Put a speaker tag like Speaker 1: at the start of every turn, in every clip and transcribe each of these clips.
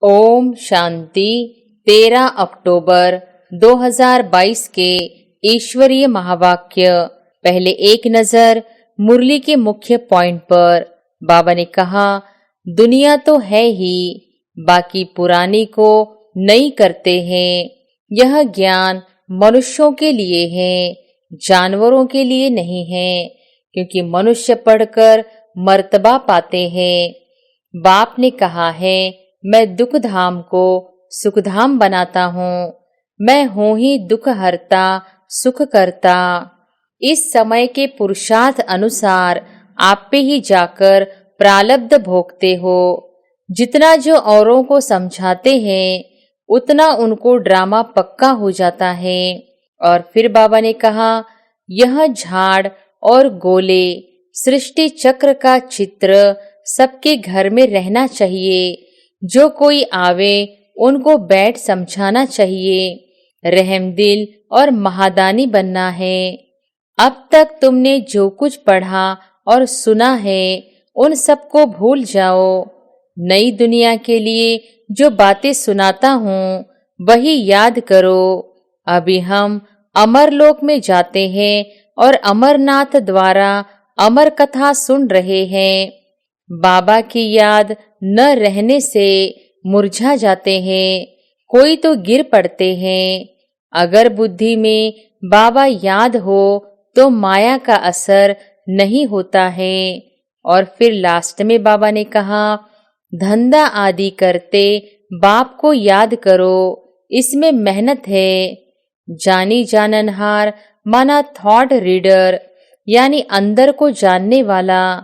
Speaker 1: ओम शांति। 13 अक्टूबर 2022 के ईश्वरीय महावाक्य। पहले एक नजर मुरली के मुख्य पॉइंट पर। बाबा ने कहा, दुनिया तो है ही, बाकी पुरानी को नई करते हैं। यह ज्ञान मनुष्यों के लिए है, जानवरों के लिए नहीं है, क्योंकि मनुष्य पढ़कर मर्तबा पाते हैं। बाप ने कहा है, मैं दुख धाम को सुखधाम बनाता हूँ। मैं हूँ ही दुख हरता सुख करता। इस समय के पुरुषार्थ अनुसार आप पे ही जाकर प्रारब्ध भोगते हो। जितना जो औरों को समझाते हैं उतना उनको ड्रामा पक्का हो जाता है। और फिर बाबा ने कहा, यह झाड़ और गोले सृष्टि चक्र का चित्र सबके घर में रहना चाहिए। जो कोई आवे उनको बैठ समझाना चाहिए। रहमदिल और महादानी बनना है। अब तक तुमने जो कुछ पढ़ा और सुना है उन सबको भूल जाओ। नई दुनिया के लिए जो बातें सुनाता हूँ वही याद करो। अभी हम अमरलोक में जाते हैं और अमरनाथ द्वारा अमर कथा सुन रहे हैं। बाबा की याद न रहने से मुरझा जाते हैं, कोई तो गिर पड़ते हैं। अगर बुद्धि में बाबा याद हो तो माया का असर नहीं होता है। और फिर लास्ट में बाबा ने कहा, धंधा आदि करते बाप को याद करो, इसमें मेहनत है। जानी जाननहार माना थॉट रीडर, यानी अंदर को जानने वाला।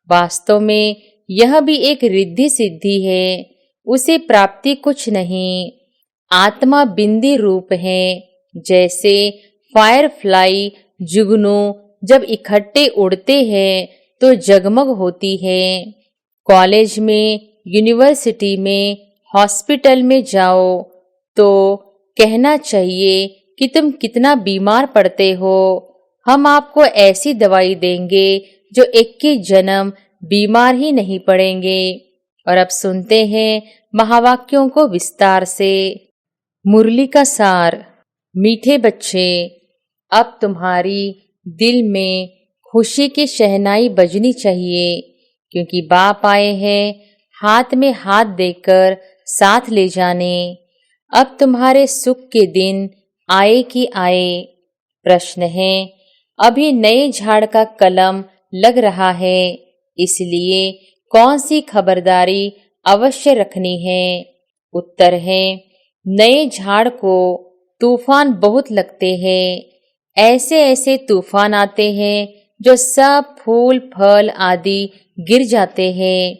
Speaker 1: वास्तव में यह भी एक रिद्धि सिद्धि है, उसे प्राप्ति कुछ नहीं। आत्मा बिंदी रूप है। जैसे फायर फ्लाई जुगनू जब इकट्ठे उड़ते हैं तो जगमग होती है। कॉलेज में, यूनिवर्सिटी में, हॉस्पिटल में जाओ तो कहना चाहिए कि तुम कितना बीमार पड़ते हो। हम आपको ऐसी दवाई देंगे जो 21 जन्म बीमार ही नहीं पड़ेंगे। और अब सुनते हैं महावाक्यों को विस्तार से। मुरली का सार। मीठे बच्चे, अब तुम्हारी दिल में खुशी की शहनाई बजनी चाहिए, क्योंकि बाप आए हैं हाथ में हाथ देकर साथ ले जाने। अब तुम्हारे सुख के दिन आए कि आए। प्रश्न है, अभी नए झाड़ का कलम लग रहा है, इसलिए कौन सी खबरदारी अवश्य रखनी है? उत्तर है, नए झाड़ को तूफान बहुत लगते हैं। ऐसे ऐसे तूफान आते हैं जो सब फूल फल आदि गिर जाते हैं।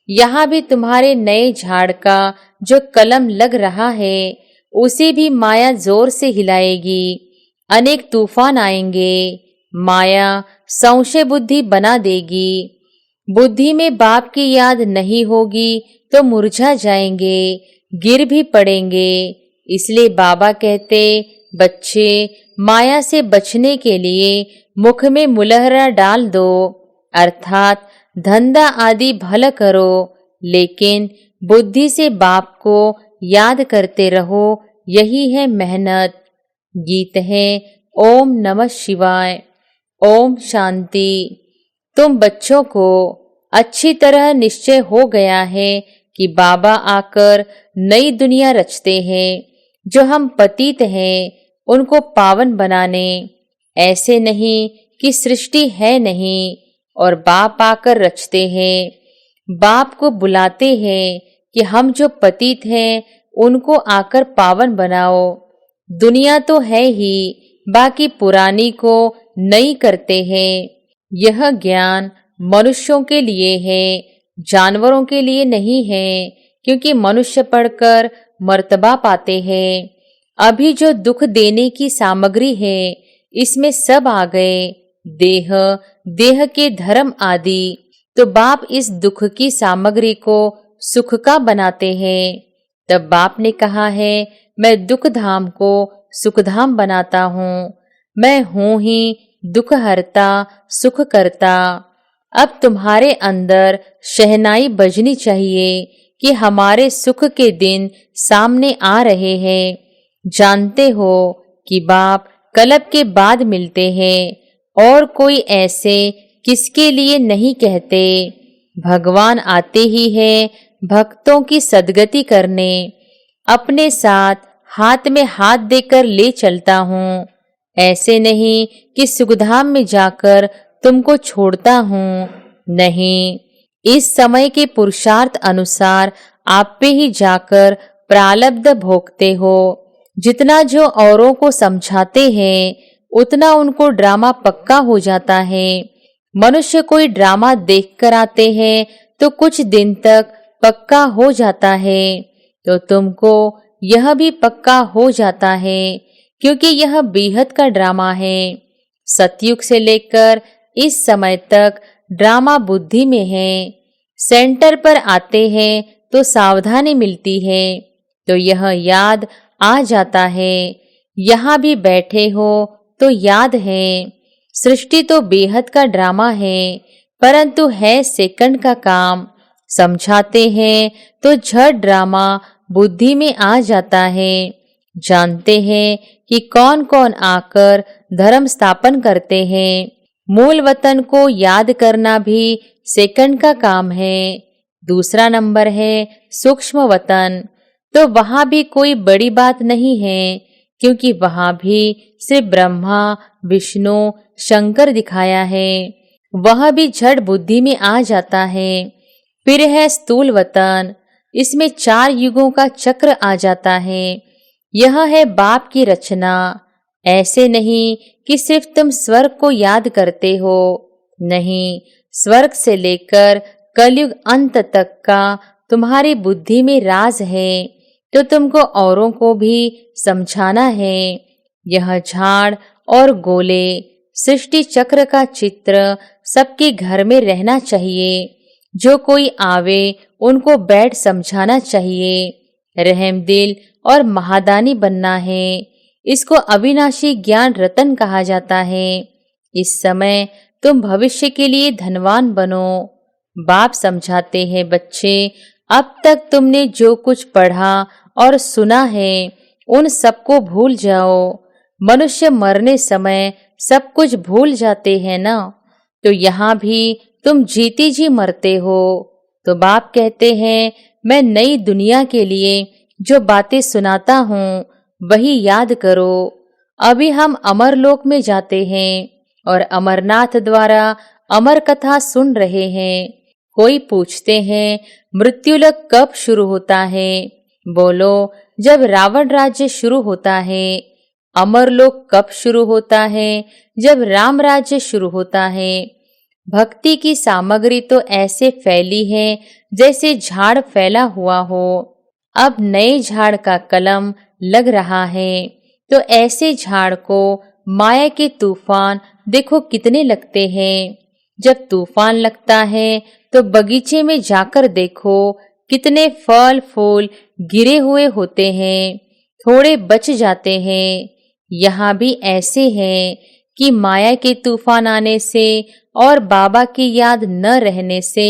Speaker 1: यहाँ भी तुम्हारे नए झाड़ का जो कलम लग रहा है उसे भी माया जोर से हिलाएगी। अनेक तूफान आएंगे। माया संशय बुद्धि बना देगी। बुद्धि में बाप की याद नहीं होगी तो मुरझा जाएंगे, गिर भी पड़ेंगे। इसलिए बाबा कहते, बच्चे माया से बचने के लिए मुख में मुलहरा डाल दो, अर्थात धंधा आदि भला करो, लेकिन बुद्धि से बाप को याद करते रहो, यही है मेहनत। गीत है, ओम नमः शिवाय। ओम शांति। तुम बच्चों को अच्छी तरह निश्चय हो गया है कि बाबा आकर नई दुनिया रचते हैं। जो हम पतित हैं उनको पावन बनाने। ऐसे नहीं कि सृष्टि है नहीं और बाप आकर रचते हैं। बाप को बुलाते हैं कि हम जो पतित हैं उनको आकर पावन बनाओ। दुनिया तो है ही, बाकी पुरानी को नई करते हैं। यह ज्ञान मनुष्यों के लिए है, जानवरों के लिए नहीं है, क्योंकि मनुष्य पढ़कर मर्तबा पाते हैं। अभी जो दुख देने की सामग्री है इसमें सब आ गए, देह, देह के धर्म आदि। तो बाप इस दुख की सामग्री को सुख का बनाते हैं। तब बाप ने कहा है, मैं दुख धाम को सुखधाम बनाता हूँ। मैं हूँ ही दुख हरता सुख करता। अब तुम्हारे अंदर शहनाई बजनी चाहिए कि हमारे सुख के दिन सामने आ रहे हैं। जानते हो कि बाप कल्प के बाद मिलते हैं और कोई ऐसे किसके लिए नहीं कहते। भगवान आते ही है भक्तों की सद्गति करने। अपने साथ हाथ में हाथ देकर ले चलता हूँ। ऐसे नहीं कि सुखधाम में जाकर तुमको छोड़ता हूँ। नहीं, इस समय के पुरुषार्थ अनुसार आप पे ही जाकर प्रारब्ध भोगते हो। जितना जो औरों को समझाते हैं उतना उनको ड्रामा पक्का हो जाता है। मनुष्य कोई ड्रामा देख कर आते हैं तो कुछ दिन तक पक्का हो जाता है, तो तुमको यह भी पक्का हो जाता है, क्योंकि यह बेहद का ड्रामा है। सतयुग से लेकर इस समय तक ड्रामा बुद्धि में है। सेंटर पर आते हैं तो सावधानी मिलती है, तो यह याद आ जाता है। यहाँ भी बैठे हो तो याद है। सृष्टि तो बेहद का ड्रामा है, परंतु है सेकंड का काम। समझाते हैं तो झट ड्रामा बुद्धि में आ जाता है। जानते हैं कि कौन कौन आकर धर्म स्थापन करते हैं। मूल वतन को याद करना भी सेकंड का काम है। दूसरा नंबर है सूक्ष्म वतन, तो वहां भी कोई बड़ी बात नहीं है, क्योंकि वहां भी सिर्फ ब्रह्मा विष्णु शंकर दिखाया है। वह भी झट बुद्धि में आ जाता है। फिर है स्थूल वतन, इसमें 4 युगों का चक्र आ जाता है। यह है बाप की रचना। ऐसे नहीं कि सिर्फ तुम स्वर्ग को याद करते हो। नहीं, स्वर्ग से लेकर कलयुग अंत तक का तुम्हारी बुद्धि में राज है, तो तुमको औरों को भी समझाना है। यह झाड़ और गोले सृष्टि चक्र का चित्र सबके घर में रहना चाहिए। जो कोई आवे उनको बैठ समझाना चाहिए। रहमदिल और महादानी बनना है। इसको अविनाशी ज्ञान रतन कहा जाता है। इस समय तुम भविष्य के लिए धनवान बनो। बाप समझाते हैं, बच्चे अब तक तुमने जो कुछ पढ़ा और सुना है उन सबको भूल जाओ। मनुष्य मरने समय सब कुछ भूल जाते हैं ना, तो यहाँ भी तुम जीती जी मरते हो। तो बाप कहते हैं, मैं नई दुनिया के लिए जो बातें सुनाता हूँ वही याद करो। अभी हम अमरलोक में जाते हैं और अमरनाथ द्वारा अमर कथा सुन रहे हैं। कोई पूछते हैं मृत्युलोक कब शुरू होता है? बोलो, जब रावण राज्य शुरू होता है। अमरलोक कब शुरू होता है? जब राम राज्य शुरू होता है। भक्ति की सामग्री तो ऐसे फैली है जैसे झाड़ फैला हुआ हो। अब नए झाड़ का कलम लग रहा है, तो ऐसे झाड़ को माया के तूफान देखो कितने लगते हैं। जब तूफान लगता है तो बगीचे में जाकर देखो कितने फल फूल गिरे हुए होते हैं, थोड़े बच जाते हैं। यहाँ भी ऐसे है कि माया के तूफान आने से और बाबा की याद न रहने से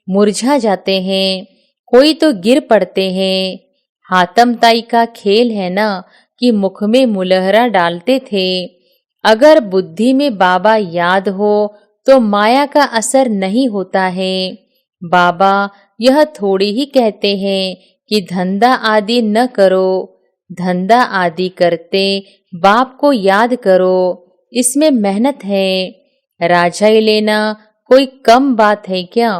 Speaker 1: मुरझा जाते हैं। कोई तो गिर पड़ते हैं। हातम ताई का खेल है ना कि मुख में मुलहरा डालते थे। अगर बुद्धि में बाबा याद हो तो माया का असर नहीं होता है। बाबा यह थोड़ी ही कहते हैं कि धंधा आदि न करो। धंधा आदि करते बाप को याद करो, इसमें मेहनत है। राजाई लेना कोई कम बात है क्या?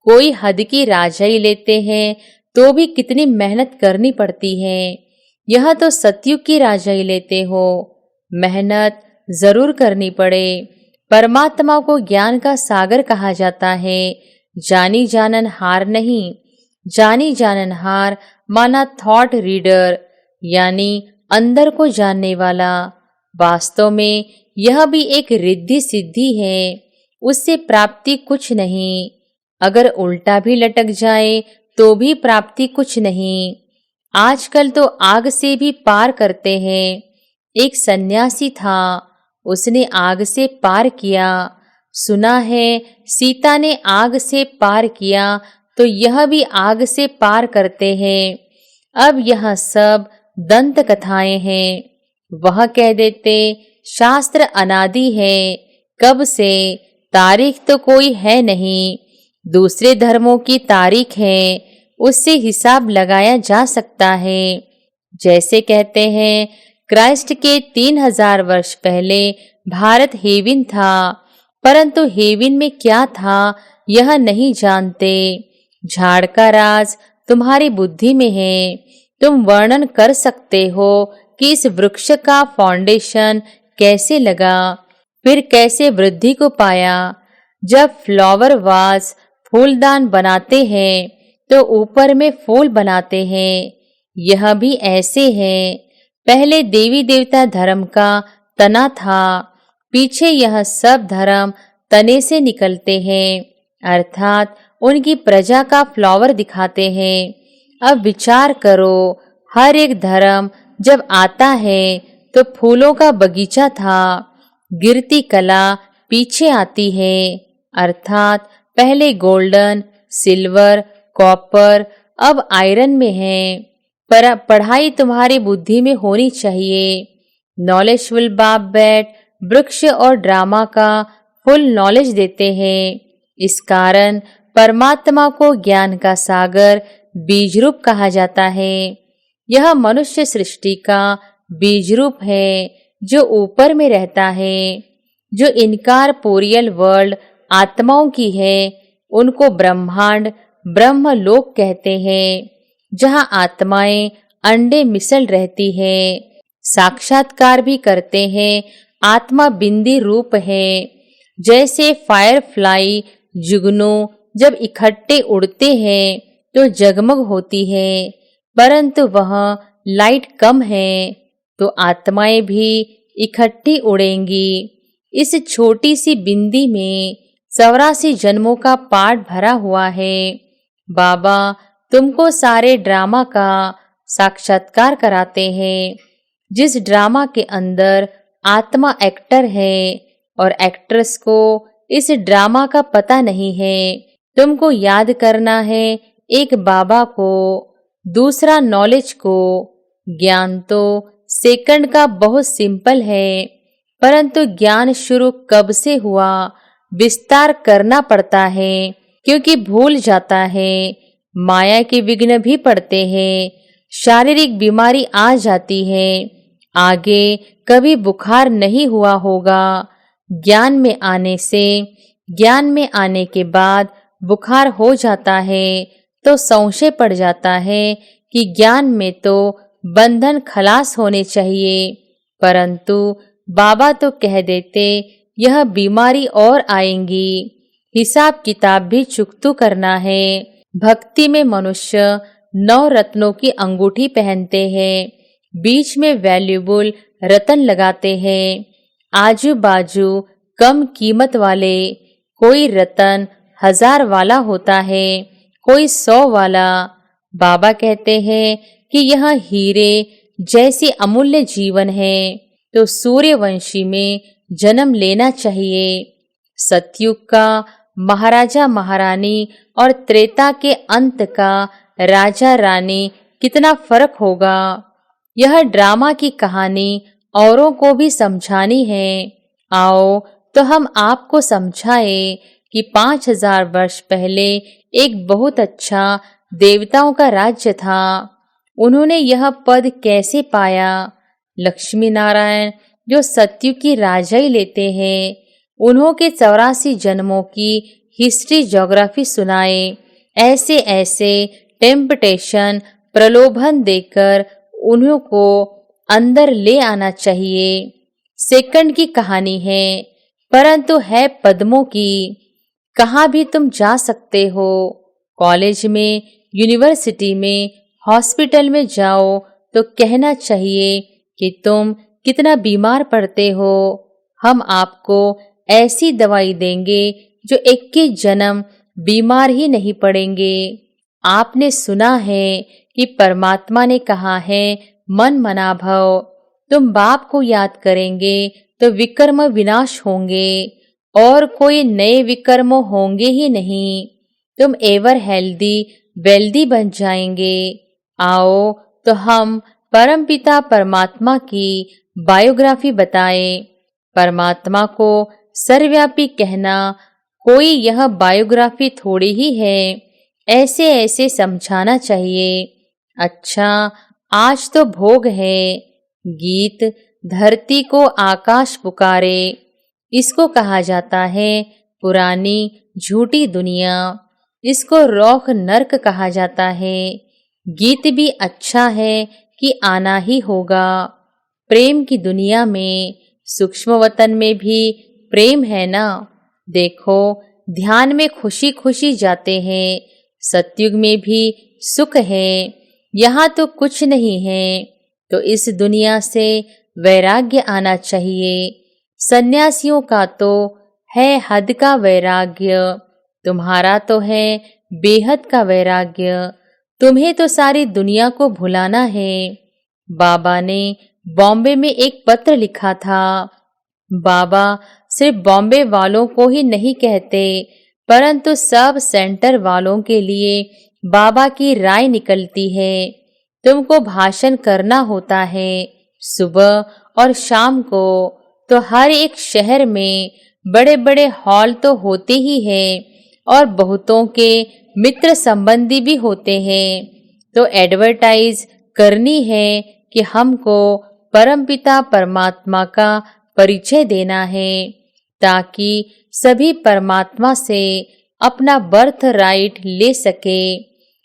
Speaker 1: कोई हद की राजाई लेते हैं तो भी कितनी मेहनत करनी पड़ती है। यह तो सतयुग की राजाई लेते हो, मेहनत जरूर करनी पड़े। परमात्मा को ज्ञान का सागर कहा जाता है, जानी जानन हार नहीं। जानी जानन हार माना थॉट रीडर, यानी अंदर को जानने वाला। वास्तव में यह भी एक रिद्धि सिद्धि है, उससे प्राप्ति कुछ नहीं। अगर उल्टा भी लटक जाए तो भी प्राप्ति कुछ नहीं। आजकल तो आग से भी पार करते हैं। एक सन्यासी था, उसने आग से पार किया। सुना है सीता ने आग से पार किया तो यह भी आग से पार करते हैं। अब यह सब दंत कथाएं हैं। वह कह देते शास्त्र अनादि है, कब से, तारीख तो कोई है नहीं। दूसरे धर्मों की तारीख है, उससे हिसाब लगाया जा सकता है। जैसे कहते हैं क्राइस्ट के 3000 वर्ष पहले भारत हेविन था, परंतु हेविन में क्या था यह नहीं जानते। झाड़ का राज तुम्हारी बुद्धि में है। तुम वर्णन कर सकते हो कि इस वृक्ष का फाउंडेशन कैसे लगा, फिर कैसे वृद्धि को पाया। जब फ्लावर वास फूलदान बनाते हैं तो ऊपर में फूल बनाते हैं। यह भी ऐसे है। पहले देवी देवता धर्म का तना था, पीछे यह सब धर्म तने से निकलते हैं, अर्थात उनकी प्रजा का फ्लावर दिखाते हैं। अब विचार करो, हर एक धर्म जब आता है तो फूलों का बगीचा था। गिरती कला पीछे आती है, अर्थात पहले गोल्डन, सिल्वर, कॉपर, अब आयरन में है। पर पढ़ाई तुम्हारी बुद्धि में होनी चाहिए। नॉलेज विल बाप बैट वृक्ष और ड्रामा का फुल नॉलेज देते हैं। इस कारण परमात्मा को ज्ञान का सागर बीज रूप कहा जाता है। यह मनुष्य सृष्टि का बीज रूप है जो ऊपर में रहता है। जो इनकारपोरियल वर्ल्ड आत्माओं की है उनको ब्रह्मांड ब्रह्मलोक कहते हैं, जहाँ आत्माएं अंडे मिसल रहती है। साक्षात्कार भी करते हैं। आत्मा बिंदी रूप है। जैसे फायरफ्लाई जुगनू जब इकट्ठे उड़ते हैं तो जगमग होती है, परंतु वह लाइट कम है, तो आत्माएं भी इकट्ठी उड़ेंगी। इस छोटी सी बिंदी में 84 जन्मों का पाठ भरा हुआ है। बाबा तुमको सारे ड्रामा का साक्षात्कार कराते हैं। जिस ड्रामा के अंदर आत्मा एक्टर है और एक्ट्रेस को इस ड्रामा का पता नहीं है। तुमको याद करना है एक बाबा को, दूसरा नॉलेज को। ज्ञान तो सेकंड का बहुत सिंपल है, परंतु ज्ञान शुरू कब से हुआ विस्तार करना पड़ता है, क्योंकि भूल जाता है। माया के विघ्न भी पड़ते हैं। शारीरिक बीमारी आ जाती है। आगे कभी बुखार नहीं हुआ होगा। ज्ञान में आने से, ज्ञान में आने के बाद बुखार हो जाता है तो संशय पड़ जाता है कि ज्ञान में तो बंधन खलास होने चाहिए, परंतु बाबा तो कह देते यह बीमारी और आएंगी। हिसाब किताब भी चुकतू करना है। भक्ति में मनुष्य 9 रत्नों की अंगूठी पहनते हैं, बीच में वैल्यूबल रतन लगाते हैं। आजू बाजू कम कीमत वाले, कोई रतन 1000 वाला होता है, कोई 100 वाला। बाबा कहते हैं कि यह हीरे जैसी अमूल्य जीवन है, तो सूर्यवंशी में जन्म लेना चाहिए। सतयुग का महाराजा महारानी और त्रेता के अंत का राजा रानी कितना फर्क होगा। यह ड्रामा की कहानी औरों को भी समझानी है। आओ तो हम आपको समझाएं कि 5000 वर्ष पहले एक बहुत अच्छा देवताओं का राज्य था। उन्होंने यह पद कैसे पाया। लक्ष्मी नारायण जो सतयुग की राजाई लेते हैं, उन्हों के 84 जन्मों की हिस्ट्री ज्योग्राफी सुनाए। ऐसे ऐसे टेम्पटेशन प्रलोभन देकर उन्हों को अंदर ले आना चाहिए। सेकंड की कहानी है, परंतु है पद्मों की। कहाँ भी तुम जा सकते हो। कॉलेज में, यूनिवर्सिटी में, हॉस्पिटल में जाओ तो कहना चाहिए कि तुम कितना बीमार पड़ते हो। हम आपको ऐसी दवाई देंगे जो 21 जन्म बीमार ही नहीं पड़ेंगे। आपने सुना है कि परमात्मा ने कहा है मन मना भव। तुम बाप को याद करेंगे तो विकर्म विनाश होंगे और कोई नए विकर्म होंगे ही नहीं। तुम एवर हेल्दी वेल्दी बन जाएंगे। आओ तो हम परमपिता परमात्मा की बायोग्राफी बताएं। परमात्मा को सर्वव्यापी कहना कोई यह बायोग्राफी थोड़ी ही है, ऐसे ऐसे समझाना चाहिए। अच्छा, आज तो भोग है। गीत धरती को आकाश पुकारे, इसको कहा जाता है पुरानी झूठी दुनिया। इसको रौख नर्क कहा जाता है। गीत भी अच्छा है कि आना ही होगा। प्रेम की दुनिया में सूक्ष्म वतन में भी प्रेम है ना। देखो, ध्यान में खुशी खुशी जाते हैं। सतयुग में भी सुख है। यहाँ तो कुछ नहीं है। तो इस दुनिया से वैराग्य आना चाहिए। सन्यासियों का तो है हद का वैराग्य, तुम्हारा तो है बेहद का वैराग्य। तुम्हें तो सारी दुनिया को भुलाना है। बाबा ने बॉम्बे में एक पत्र लिखा था। बाबा सिर्फ बॉम्बे वालों को ही नहीं कहते, परंतु सब सेंटर वालों के लिए बाबा की राय निकलती है। तुमको भाषण करना होता है सुबह और शाम को। तो हर एक शहर में बड़े बड़े हॉल तो होते ही हैं और बहुतों के मित्र संबंधी भी होते हैं। तो एडवर्टाइज करनी है कि हमको परमपिता परमात्मा का परिचय देना है, ताकि सभी परमात्मा से अपना बर्थ राइट ले सके।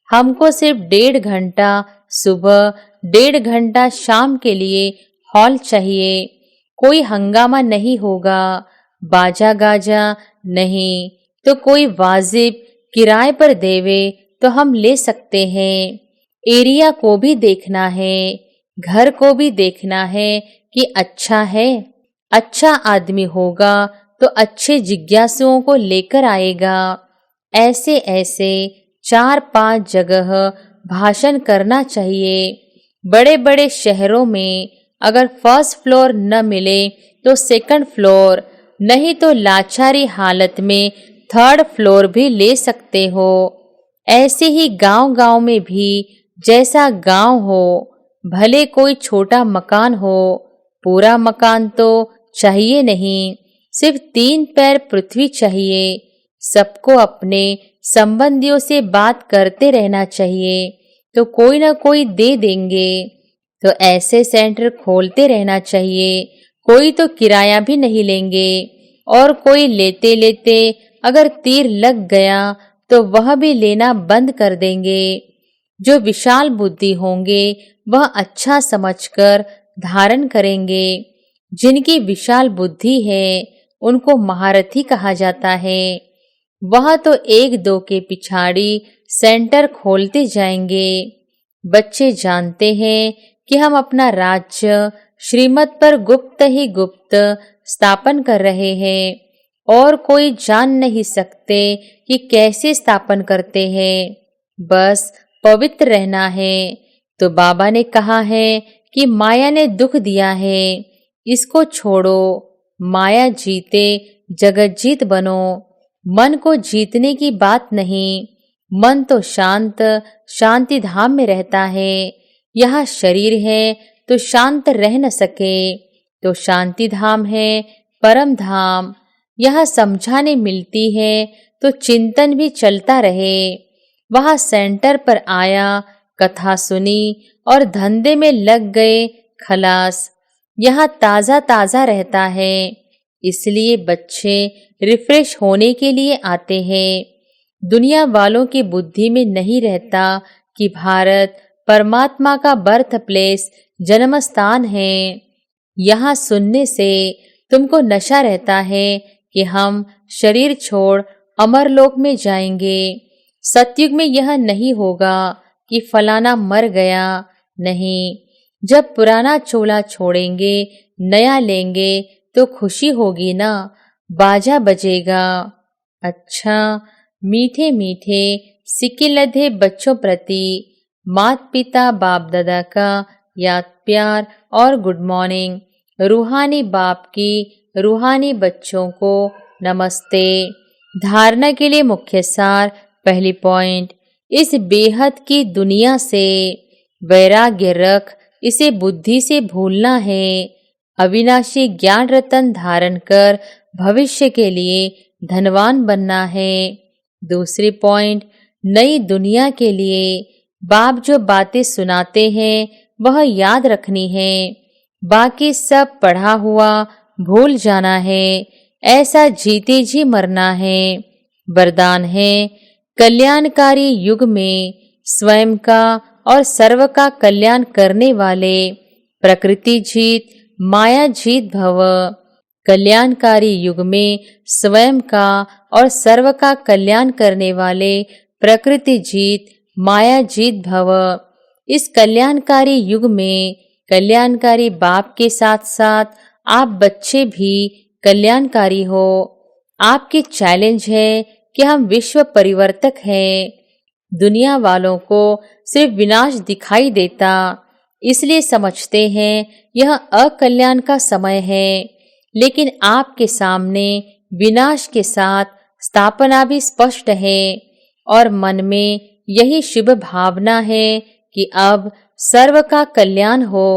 Speaker 1: हमको सिर्फ 1.5 घंटा सुबह 1.5 घंटा शाम के लिए हॉल चाहिए। कोई हंगामा नहीं होगा, बाजा गाजा नहीं। तो कोई वाजिब किराए पर देवे तो हम ले सकते हैं। एरिया को भी देखना है, घर को भी देखना है कि अच्छा है। अच्छा आदमी होगा तो अच्छे जिज्ञासुओं को लेकर आएगा। ऐसे ऐसे 4-5 जगह भाषण करना चाहिए। बड़े बड़े शहरों में अगर फर्स्ट फ्लोर न मिले तो सेकंड फ्लोर, नहीं तो लाचारी हालत में 3rd फ्लोर भी ले सकते हो। ऐसे ही गांव-गांव में भी जैसा गांव हो, भले कोई छोटा मकान हो, पूरा मकान तो चाहिए नहीं, सिर्फ 3 पैर पृथ्वी चाहिए। सबको अपने संबंधियों से बात करते रहना चाहिए, तो कोई ना कोई दे देंगे। तो ऐसे सेंटर खोलते रहना चाहिए। कोई तो किराया भी नहीं लेंगे, और कोई लेते लेते अगर तीर लग गया तो वह भी लेना बंद कर देंगे। जो विशाल बुद्धि होंगे वह अच्छा समझकर धारण करेंगे। जिनकी विशाल बुद्धि है उनको महारथी कहा जाता है। वह तो 1-2 के पिछाड़ी सेंटर खोलते जाएंगे। बच्चे जानते हैं कि हम अपना राज्य श्रीमत पर गुप्त ही गुप्त स्थापन कर रहे हैं, और कोई जान नहीं सकते कि कैसे स्थापन करते हैं। बस पवित्र रहना है। तो बाबा ने कहा है कि माया ने दुख दिया है, इसको छोड़ो। माया जीते जगत जीत बनो। मन को जीतने की बात नहीं। मन तो शांत शांति धाम में रहता है। यहाँ शरीर है तो शांत रह न सके, तो शांति धाम है परम धाम। यहाँ समझाने मिलती है तो चिंतन भी चलता रहे। वहाँ सेंटर पर आया, कथा सुनी और धंधे में लग गए, खलास। यहाँ ताजा ताजा रहता है, इसलिए बच्चे रिफ्रेश होने के लिए आते हैं। दुनिया वालों की बुद्धि में नहीं रहता कि भारत परमात्मा का बर्थ प्लेस जन्म स्थान है। यहाँ सुनने से तुमको नशा रहता है कि हम शरीर छोड़ अमरलोक में जाएंगे। सतयुग में यह नहीं होगा कि फलाना मर गया, नहीं। जब पुराना चोला छोड़ेंगे, नया लेंगे तो खुशी होगी ना, बाजा बजेगा। अच्छा, मीठे मीठे सिक्के लदे बच्चों प्रति माता पिता बाप दादा का याद प्यार और गुड मॉर्निंग। रूहानी बाप की रूहानी बच्चों को नमस्ते। धारणा के लिए मुख्य सार पहली पॉइंट, इस बेहद की दुनिया से वैराग्य रख, इसे बुद्धि से भूलना है। अविनाशी ज्ञान रतन धारण कर भविष्य के लिए धनवान बनना है। दूसरी पॉइंट, नई दुनिया के लिए बाप जो बातें सुनाते हैं वह याद रखनी है, बाकी सब पढ़ा हुआ भूल जाना है। ऐसा जीते जी मरना है। वरदान है, कल्याणकारी युग में स्वयं का और सर्व का कल्याण करने वाले प्रकृति जीत माया जीत भव। कल्याणकारी युग में स्वयं का और सर्व का कल्याण करने वाले प्रकृति जीत माया जीत भव। इस कल्याणकारी युग में कल्याणकारी बाप के साथ साथ आप बच्चे भी कल्याणकारी हो। आपकी चैलेंज है कि हम विश्व परिवर्तक हैं। दुनिया वालों को सिर्फ विनाश दिखाई देता, इसलिए समझते हैं यह अकल्याण का समय है, लेकिन आपके सामने विनाश के साथ स्थापना भी स्पष्ट है और मन में यही शुभ भावना है कि अब सर्व का कल्याण हो।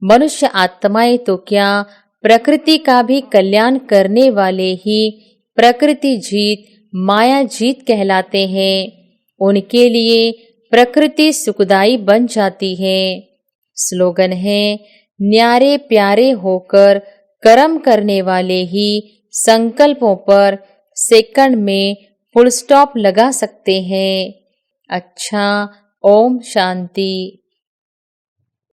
Speaker 1: मनुष्य आत्माएं तो क्या, प्रकृति का भी कल्याण करने वाले ही प्रकृति जीत माया जीत कहलाते हैं। उनके लिए प्रकृति सुखदाई बन जाती है। स्लोगन है, न्यारे प्यारे होकर कर्म करने वाले ही संकल्पों पर सेकंड में फुल स्टॉप लगा सकते हैं। अच्छा, ओम शांति।